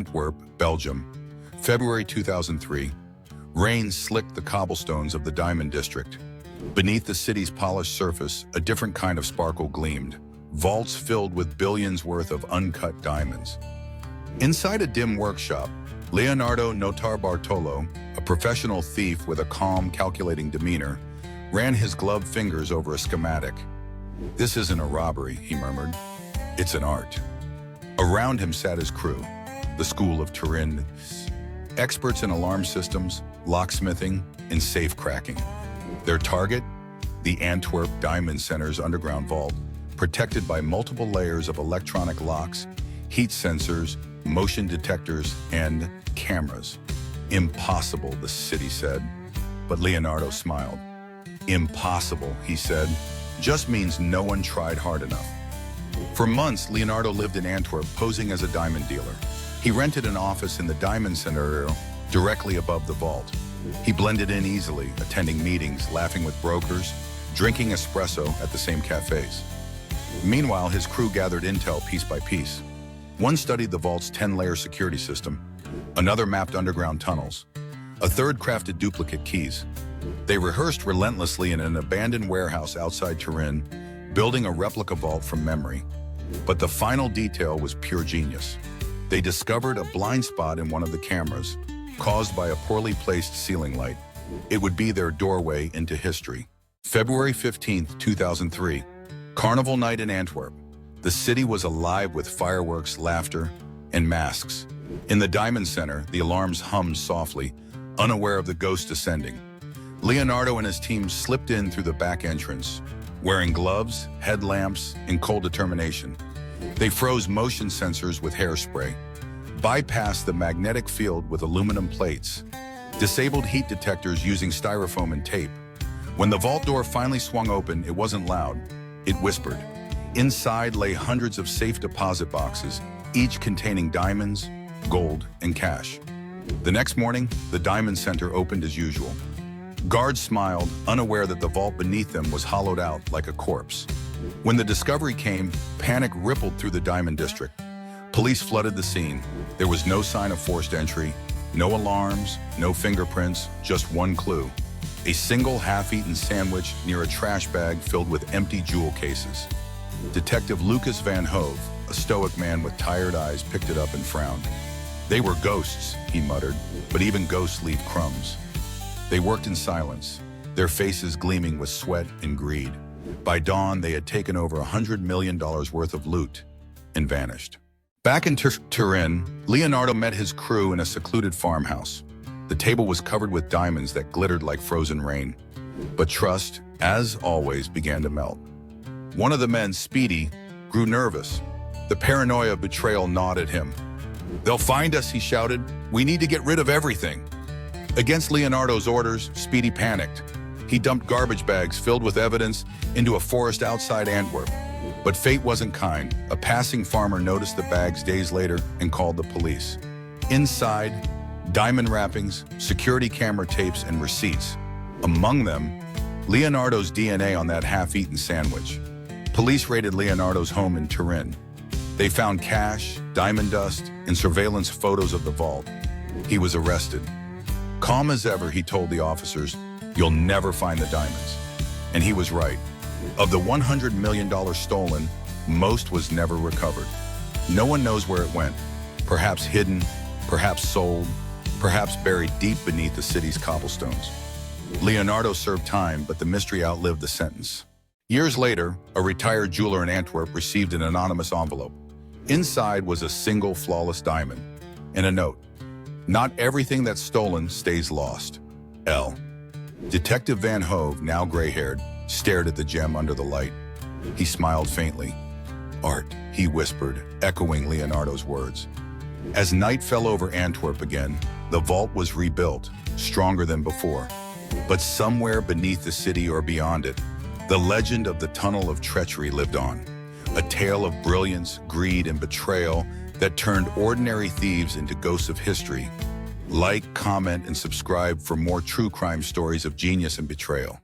Antwerp, Belgium, February 2003. Rain slicked the cobblestones of the Diamond District. Beneath the city's polished surface, a different kind of sparkle gleamed, vaults filled with billions worth of uncut diamonds. Inside a dim workshop, Leonardo Notarbartolo, a professional thief with a calm, calculating demeanor, ran his gloved fingers over a schematic. "This isn't a robbery," he murmured. "It's an art." Around him sat his crew, the School of Turin, experts in alarm systems, locksmithing, and safe cracking. Their target? The Antwerp Diamond Centre's underground vault, protected by multiple layers of electronic locks, heat sensors, motion detectors, and cameras. "Impossible," the city said. But Leonardo smiled. "Impossible," he said, "just means no one tried hard enough." For months, Leonardo lived in Antwerp posing as a diamond dealer. He rented an office in the Diamond Centre directly above the vault. He blended in easily, attending meetings, laughing with brokers, drinking espresso at the same cafes. Meanwhile, his crew gathered intel piece by piece. One studied the vault's 10-layer security system. Another mapped underground tunnels. A third crafted duplicate keys. They rehearsed relentlessly in an abandoned warehouse outside Turin, building a replica vault from memory. But the final detail was pure genius. They discovered a blind spot in one of the cameras, caused by a poorly placed ceiling light. It would be their doorway into history. February 15th, 2003. Carnival night in Antwerp. The city was alive with fireworks, laughter, and masks. In the Diamond Centre, the alarms hummed softly, unaware of the ghost descending. Leonardo and his team slipped in through the back entrance, wearing gloves, headlamps, and cold determination. They froze motion sensors with hairspray, bypassed the magnetic field with aluminum plates, disabled heat detectors using styrofoam and tape. When the vault door finally swung open, it wasn't loud, it whispered. Inside lay hundreds of safe deposit boxes, each containing diamonds, gold, and cash. The next morning, the Diamond Centre opened as usual. Guards smiled, unaware that the vault beneath them was hollowed out like a corpse. When the discovery came, panic rippled through the Diamond District. Police flooded the scene. There was no sign of forced entry, no alarms, no fingerprints, just one clue. A single half-eaten sandwich near a trash bag filled with empty jewel cases. Detective Lucas Van Hove, a stoic man with tired eyes, picked it up and frowned. "They were ghosts," he muttered, "but even ghosts leave crumbs." They worked in silence, their faces gleaming with sweat and greed. By dawn, they had taken over $100 million worth of loot and vanished. Back in Turin, Leonardo met his crew in a secluded farmhouse. The table was covered with diamonds that glittered like frozen rain. But trust, as always, began to melt. One of the men, Speedy, grew nervous. The paranoia of betrayal gnawed at him. "They'll find us," he shouted. "We need to get rid of everything." Against Leonardo's orders, Speedy panicked. He dumped garbage bags filled with evidence into a forest outside Antwerp. But fate wasn't kind. A passing farmer noticed the bags days later and called the police. Inside, diamond wrappings, security camera tapes, and receipts. Among them, Leonardo's DNA on that half-eaten sandwich. Police raided Leonardo's home in Turin. They found cash, diamond dust, and surveillance photos of the vault. He was arrested. Calm as ever, he told the officers, "You'll never find the diamonds." And he was right. Of the $100 million stolen, most was never recovered. No one knows where it went. Perhaps hidden, perhaps sold, perhaps buried deep beneath the city's cobblestones. Leonardo served time, but the mystery outlived the sentence. Years later, a retired jeweler in Antwerp received an anonymous envelope. Inside was a single flawless diamond and a note. "Not everything that's stolen stays lost. L." Detective Van Hove, now gray-haired, stared at the gem under the light. He smiled faintly. "Art," he whispered, echoing Leonardo's words. As night fell over Antwerp again, the vault was rebuilt, stronger than before. But somewhere beneath the city or beyond it, the legend of the Tunnel of Treachery lived on. A tale of brilliance, greed, and betrayal that turned ordinary thieves into ghosts of history. Like, comment, and subscribe for more true crime stories of genius and betrayal.